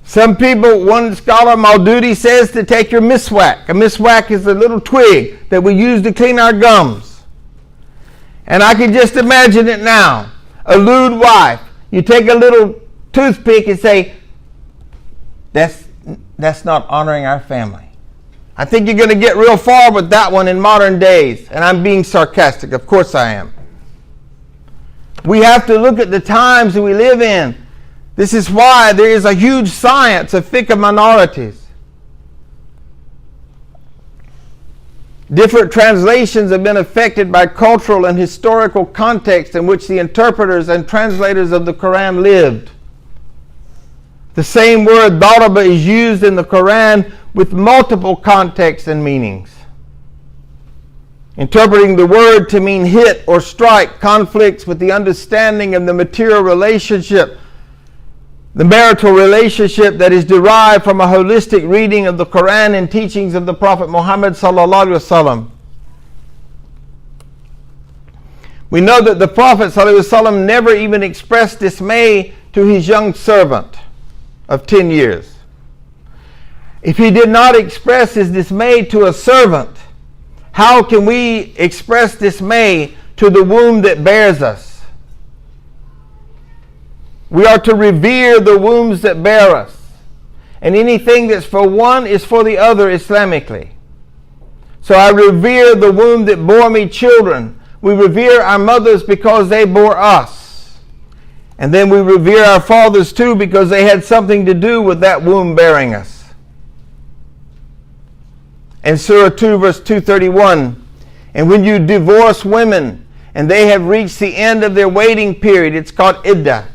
Some people, one scholar, Maududi, says to take your miswak. A miswak is a little twig that we use to clean our gums. And I can just imagine it now. A lewd wife. You take a little toothpick and say, that's not honoring our family. I think you're going to get real far with that one in modern days. And I'm being sarcastic. Of course I am. We have to look at the times that we live in. This is why there is a huge science of fiqh of minorities. Different translations have been affected by cultural and historical context in which the interpreters and translators of the Quran lived. The same word daraba is used in the Quran with multiple contexts and meanings. Interpreting the word to mean hit or strike conflicts with the understanding of the material relationship, the marital relationship that is derived from a holistic reading of the Quran and teachings of the Prophet Muhammad sallallahu alaihi wasallam. We know that the Prophet sallallahu alaihi wasallam never even expressed dismay to his young servant of 10 years. If he did not express his dismay to a servant, how can we express dismay to the womb that bears us? We are to revere the wombs that bear us. And anything that's for one is for the other Islamically. So I revere the womb that bore me children. We revere our mothers because they bore us. And then we revere our fathers too because they had something to do with that womb bearing us. In Surah 2 verse 231, and when you divorce women and they have reached the end of their waiting period, it's called iddah.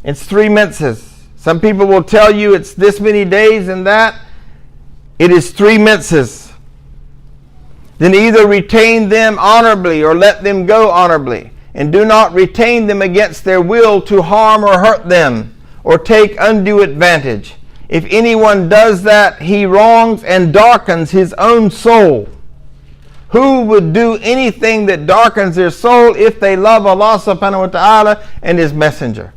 It's 3 menses. Some people will tell you it's this many days and that. It is 3 menses. Then either retain them honorably or let them go honorably. And do not retain them against their will to harm or hurt them or take undue advantage. If anyone does that, he wrongs and darkens his own soul. Who would do anything that darkens their soul if they love Allah subhanahu wa ta'ala and His Messenger?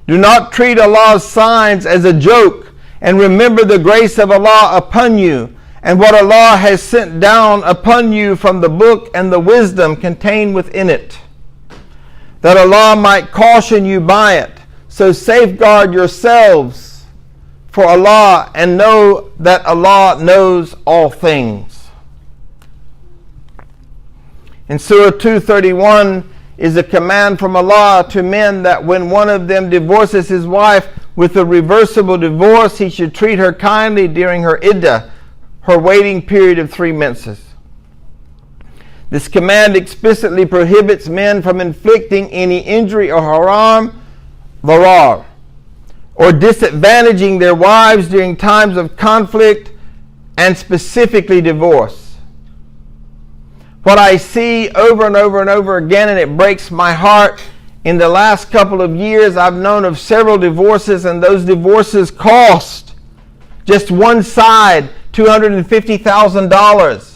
Do not treat Allah's signs as a joke, and remember the grace of Allah upon you, and what Allah has sent down upon you from the book and the wisdom contained within it, that Allah might caution you by it. So safeguard yourselves for Allah and know that Allah knows all things. In Surah 231 is a command from Allah to men that when one of them divorces his wife with a reversible divorce, he should treat her kindly during her iddah, her waiting period of 3 menses. This command explicitly prohibits men from inflicting any injury or haram, darar, or disadvantaging their wives during times of conflict and specifically divorce. What I see over and over and over again, and it breaks my heart, in the last couple of years I've known of several divorces, and those divorces cost just one side $250,000.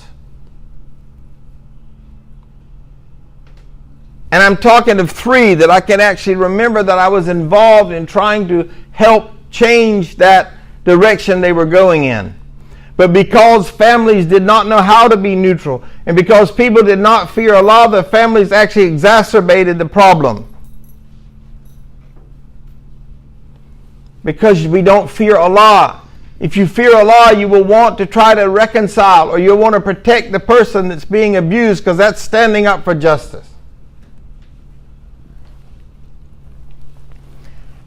And I'm talking of 3 that I can actually remember that I was involved in trying to help change that direction they were going in. But because families did not know how to be neutral, and because people did not fear Allah, the families actually exacerbated the problem. Because we don't fear Allah. If you fear Allah, you will want to try to reconcile, or you'll want to protect the person that's being abused, because that's standing up for justice.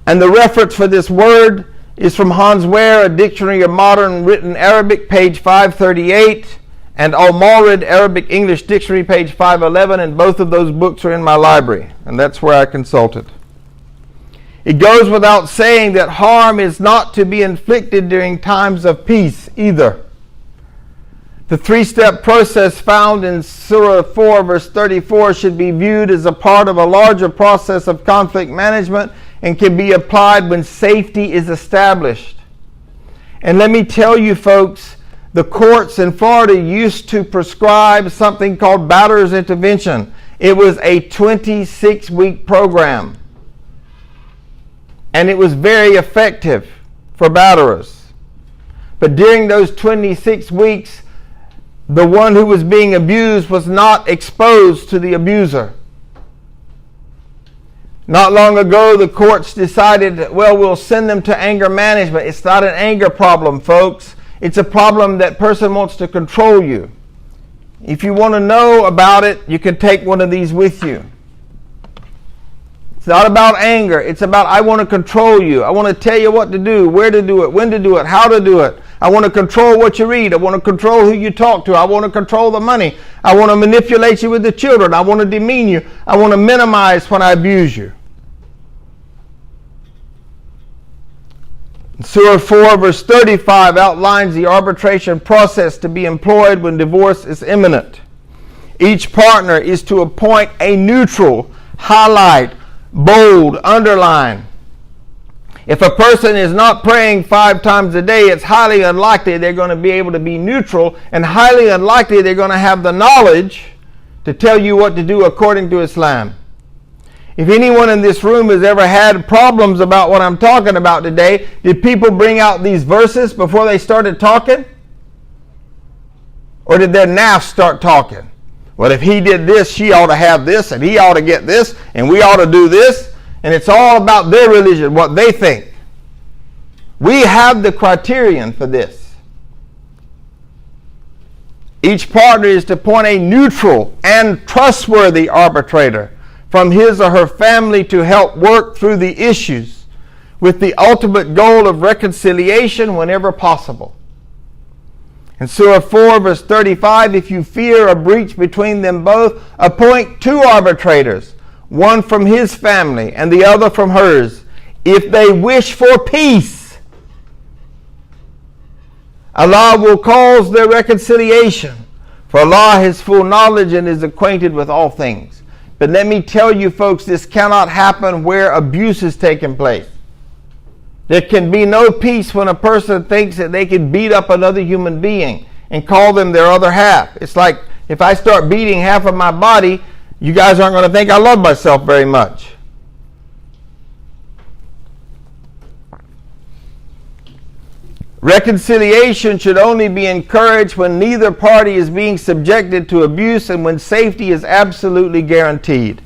And the reference for this word is from Hans Ware, A Dictionary of Modern Written Arabic, page 538, and Al-Mawrid, Arabic English Dictionary, page 511, and both of those books are in my library, and that's where I consulted. It goes without saying that harm is not to be inflicted during times of peace either. The 3-step process found in Surah 4, verse 34 should be viewed as a part of a larger process of conflict management and can be applied when safety is established. And let me tell you folks, the courts in Florida used to prescribe something called batterer's intervention. It was a 26-week program. And it was very effective for batterers. But during those 26 weeks, the one who was being abused was not exposed to the abuser. Not long ago, the courts decided, well, we'll send them to anger management. It's not an anger problem, folks. It's a problem that person wants to control you. If you want to know about it, you can take one of these with you. It's not about anger. It's about, I want to control you. I want to tell you what to do, where to do it, when to do it, how to do it. I want to control what you read. I want to control who you talk to. I want to control the money. I want to manipulate you with the children. I want to demean you. I want to minimize when I abuse you. Surah 4 verse 35 outlines the arbitration process to be employed when divorce is imminent. Each partner is to appoint a neutral, highlight, bold, underline. If a person is not praying 5 times a day, it's highly unlikely they're going to be able to be neutral, and highly unlikely they're going to have the knowledge to tell you what to do according to Islam. If anyone in this room has ever had problems about what I'm talking about today, did people bring out these verses before they started talking? Or did their naff start talking? Well, if he did this, she ought to have this, and he ought to get this, and we ought to do this. And it's all about their religion, what they think. We have the criterion for this. Each partner is to appoint a neutral and trustworthy arbitrator from his or her family to help work through the issues with the ultimate goal of reconciliation whenever possible. In Surah 4 verse 35, if you fear a breach between them both, appoint 2 arbitrators, one from his family and the other from hers, if they wish for peace. Allah will cause their reconciliation, for Allah has full knowledge and is acquainted with all things. But let me tell you folks, this cannot happen where abuse is taking place. There can be no peace when a person thinks that they can beat up another human being and call them their other half. It's like if I start beating half of my body, you guys aren't going to think I love myself very much. Reconciliation should only be encouraged when neither party is being subjected to abuse and when safety is absolutely guaranteed.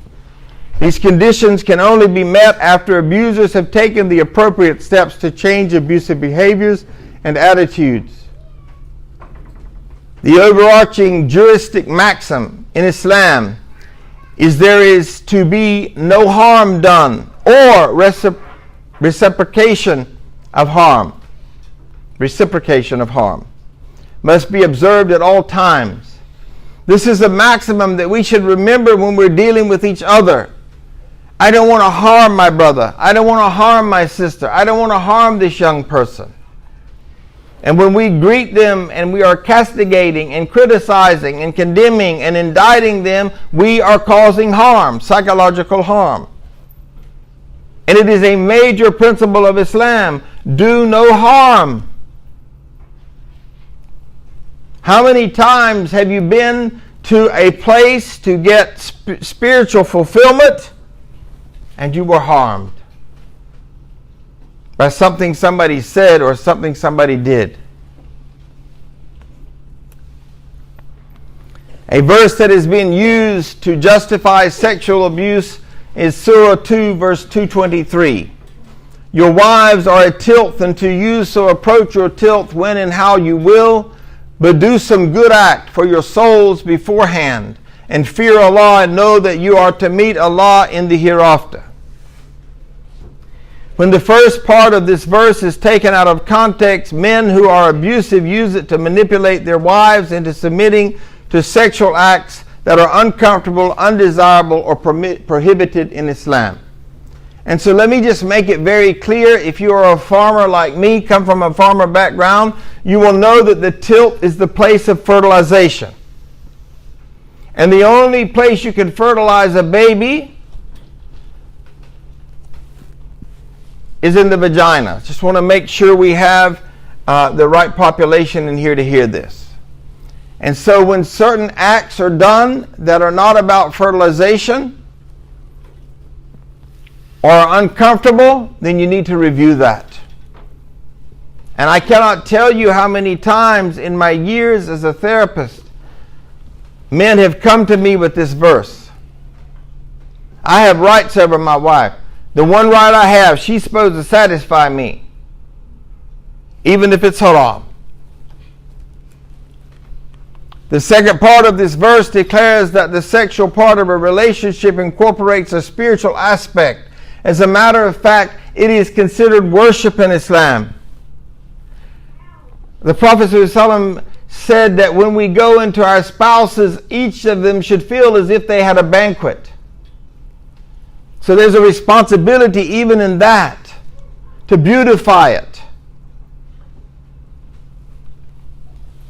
These conditions can only be met after abusers have taken the appropriate steps to change abusive behaviors and attitudes. The overarching juristic maxim in Islam is there is to be no harm done or reciprocation of harm. Reciprocation of harm must be observed at all times. This is a maximum that we should remember when we're dealing with each other. I don't want to harm my brother. I don't want to harm my sister. I don't want to harm this young person. And when we greet them and we are castigating and criticizing and condemning and indicting them, we are causing harm, psychological harm. And it is a major principle of Islam. Do no harm. How many times have you been to a place to get spiritual fulfillment and you were harmed by something somebody said or something somebody did? A verse that is being used to justify sexual abuse is Surah 2 verse 223. Your wives are a tilth, and to you so approach your tilth when and how you will, but do some good act for your souls beforehand, and fear Allah, and know that you are to meet Allah in the hereafter. When the first part of this verse is taken out of context, men who are abusive use it to manipulate their wives into submitting to sexual acts that are uncomfortable, undesirable, or prohibited in Islam. And so let me just make it very clear. If you are a farmer like me, come from a farmer background, you will know that the tilth is the place of fertilization. And the only place you can fertilize a baby is in the vagina. Just want to make sure we have the right population in here to hear this. And so when certain acts are done that are not about fertilization or are uncomfortable, then you need to review that. And I cannot tell you how many times in my years as a therapist, men have come to me with this verse. I have rights over my wife. The one right I have, she's supposed to satisfy me, even if it's haram. The second part of this verse declares that the sexual part of a relationship incorporates a spiritual aspect. As a matter of fact, it is considered worship in Islam. The Prophet ﷺ said that when we go into our spouses, each of them should feel as if they had a banquet. So there's a responsibility even in that to beautify it.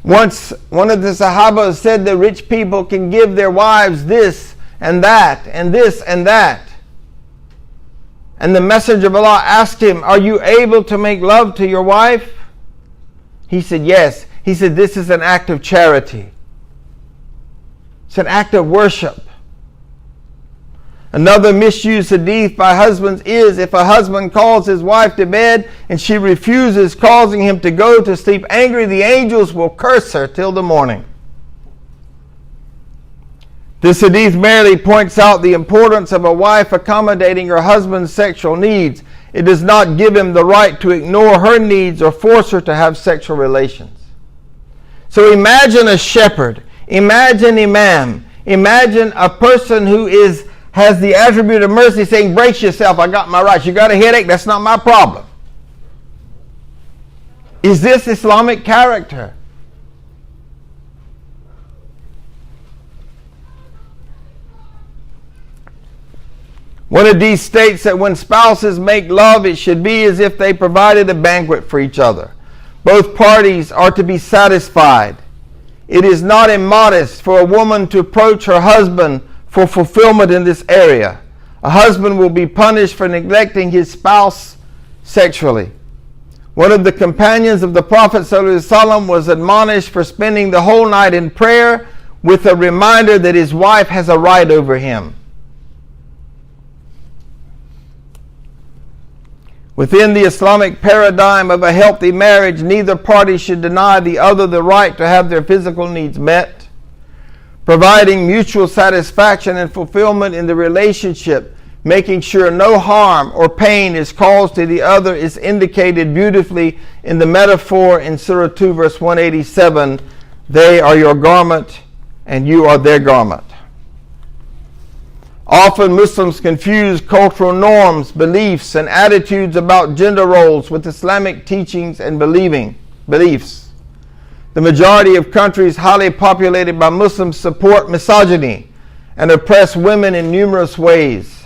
Once one of the Sahaba said that rich people can give their wives this and that and this and that. And the Messenger of Allah asked him, are you able to make love to your wife? He said, yes. He said, this is an act of charity. It's an act of worship. Another misused hadith by husbands is if a husband calls his wife to bed and she refuses, causing him to go to sleep angry, the angels will curse her till the morning. This hadith merely points out the importance of a wife accommodating her husband's sexual needs. It does not give him the right to ignore her needs or force her to have sexual relations. So imagine a shepherd, imagine imam, imagine a person who has the attribute of mercy saying, brace yourself, I got my rights. You got a headache? That's not my problem. Is this Islamic character? One of these states that when spouses make love, it should be as if they provided a banquet for each other. Both parties are to be satisfied. It is not immodest for a woman to approach her husband for fulfillment in this area. A husband will be punished for neglecting his spouse sexually. One of the companions of the Prophet ﷺ was admonished for spending the whole night in prayer with a reminder that his wife has a right over him. Within the Islamic paradigm of a healthy marriage, neither party should deny the other the right to have their physical needs met. Providing mutual satisfaction and fulfillment in the relationship making sure no harm or pain is caused to the other, is indicated beautifully in the metaphor in Surah 2 verse 187. They are your garment and you are their garment. Often Muslims confuse cultural norms, beliefs, and attitudes about gender roles with Islamic teachings and beliefs. The majority of countries highly populated by Muslims support misogyny and oppress women in numerous ways.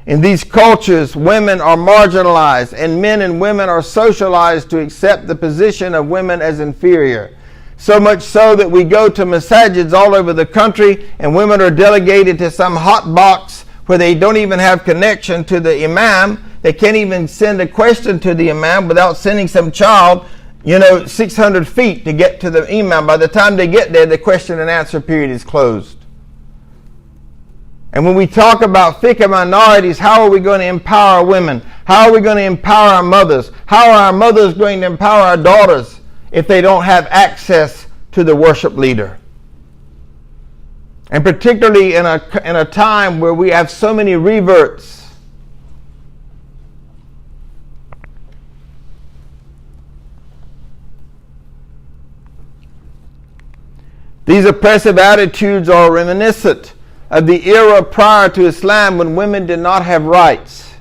In these cultures, women are marginalized and men and women are socialized to accept the position of women as inferior. So much so that we go to masajids all over the country and women are delegated to some hot box where they don't even have connection to the imam. They can't even send a question to the imam without sending some child 600 feet to get to the imam. By the time they get there, the question and answer period is closed. And when we talk about fiqh minorities, how are we going to empower women? How are we going to empower our mothers? How are our mothers going to empower our daughters if they don't have access to the worship leader? And particularly in a time where we have so many reverts. These oppressive attitudes are reminiscent of the era prior to Islam when women did not have rights.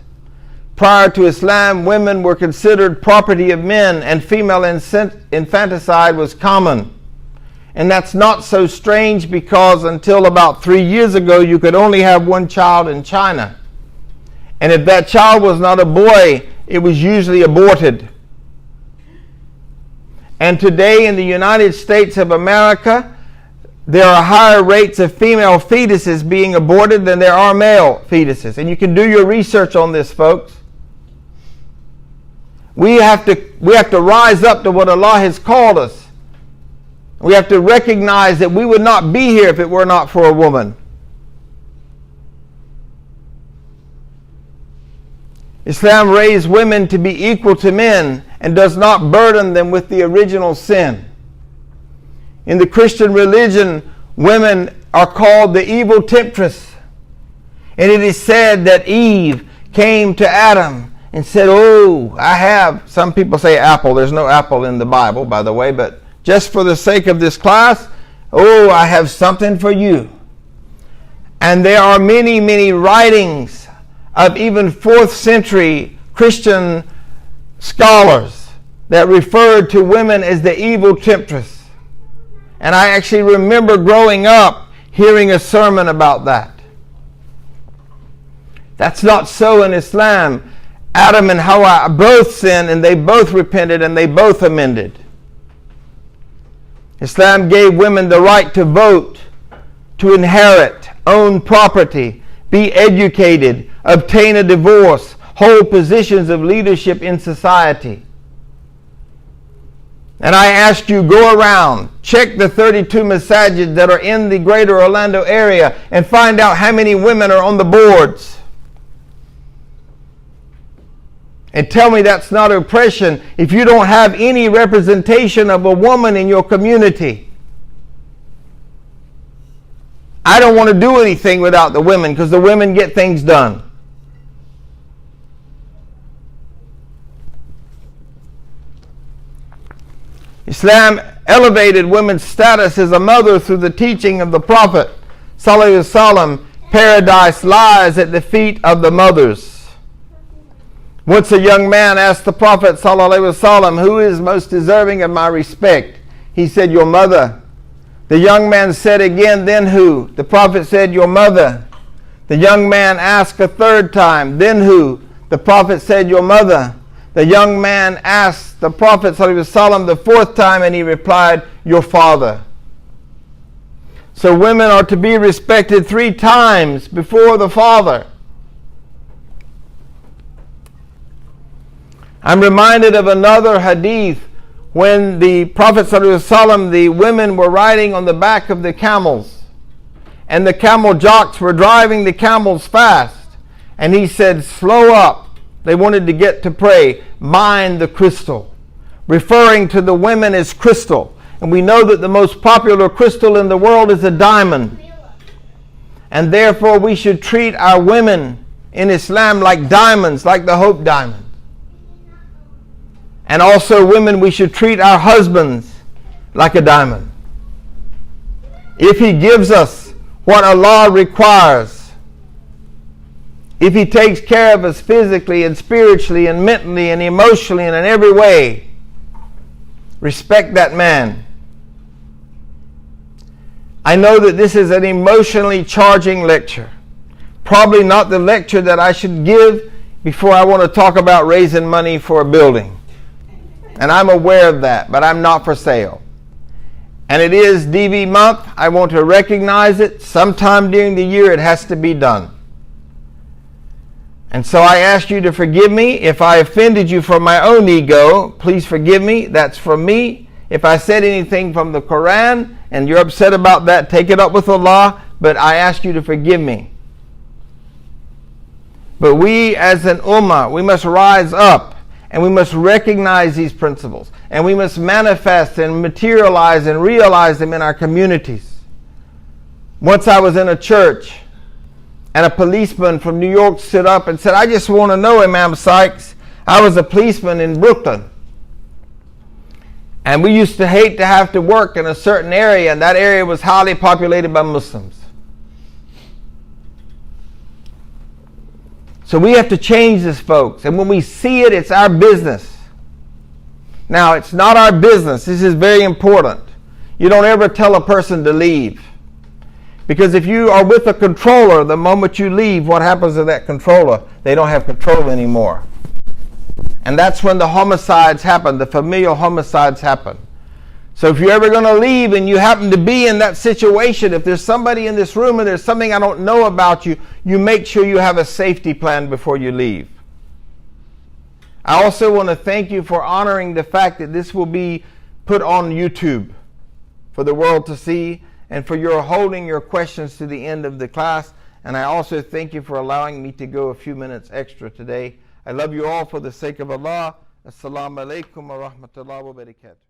Prior to Islam, women were considered property of men and female infanticide was common. And that's not so strange because until about 3 years ago, you could only have one child in China. And if that child was not a boy, it was usually aborted. And today in the United States of America, there are higher rates of female fetuses being aborted than there are male fetuses. And you can do your research on this, folks. We have to rise up to what Allah has called us. We have to recognize that we would not be here if it were not for a woman. Islam raised women to be equal to men and does not burden them with the original sin. In the Christian religion, women are called the evil temptress. And it is said that Eve came to Adam and said, "Oh, I have," some people say apple. There's no apple in the Bible, by the way, but just for the sake of this class, "Oh, I have something for you." And there are many, many writings of even 4th century Christian scholars that referred to women as the evil temptress. And I actually remember growing up hearing a sermon about that. That's not so in Islam. Adam and Hawa both sinned and they both repented and they both amended. Islam gave women the right to vote, to inherit, own property, be educated, obtain a divorce, hold positions of leadership in society. And I ask you, go around, check the 32 masajid that are in the greater Orlando area and find out how many women are on the boards. And tell me that's not oppression if you don't have any representation of a woman in your community. I don't want to do anything without the women because the women get things done. Islam elevated women's status as a mother through the teaching of the Prophet ﷺ. Paradise lies at the feet of the mothers. Once a young man asked the Prophet ﷺ, "Who is most deserving of my respect?" He said, "Your mother." The young man said again, "Then who?" The Prophet said, "Your mother." The young man asked a third time, "Then who?" The Prophet said, "Your mother." The young man asked the Prophet ﷺ the 4th time and he replied, "Your father." So women are to be respected 3 times before the father. I'm reminded of another hadith when the Prophet ﷺ, the women were riding on the back of the camels and the camel jocks were driving the camels fast. And he said, "Slow up." They wanted to get to pray. "Mind the crystal," referring to the women as crystal. And we know that the most popular crystal in the world is a diamond. And therefore we should treat our women in Islam like diamonds, like the Hope Diamond. And also, women, we should treat our husbands like a diamond. If he gives us what Allah requires, if he takes care of us physically and spiritually and mentally and emotionally and in every way, respect that man. I know that this is an emotionally charging lecture. Probably not the lecture that I should give before I want to talk about raising money for a building. And I'm aware of that, but I'm not for sale. And it is DV month. I want to recognize it. Sometime during the year it has to be done. And so I ask you to forgive me. If I offended you for my own ego, please forgive me. That's from me. If I said anything from the Quran and you're upset about that, take it up with Allah. But I ask you to forgive me. But we as an ummah, we must rise up. And we must recognize these principles. And we must manifest and materialize and realize them in our communities. Once I was in a church, and a policeman from New York stood up and said, I just want to know, Imam Sykes, I was a policeman in Brooklyn. And we used to hate to have to work in a certain area, and that area was highly populated by Muslims. So we have to change this, folks. And when we see it, it's our business. Now, it's not our business. This is very important. You don't ever tell a person to leave. Because if you are with a controller, the moment you leave, what happens to that controller? They don't have control anymore. And that's when the homicides happen, the familial homicides happen. So if you're ever going to leave and you happen to be in that situation, if there's somebody in this room and there's something I don't know about you, you make sure you have a safety plan before you leave. I also want to thank you for honoring the fact that this will be put on YouTube for the world to see, and for your holding your questions to the end of the class. And I also thank you for allowing me to go a few minutes extra today. I love you all for the sake of Allah. As-salamu alaykum wa rahmatullahi wa barakatuh.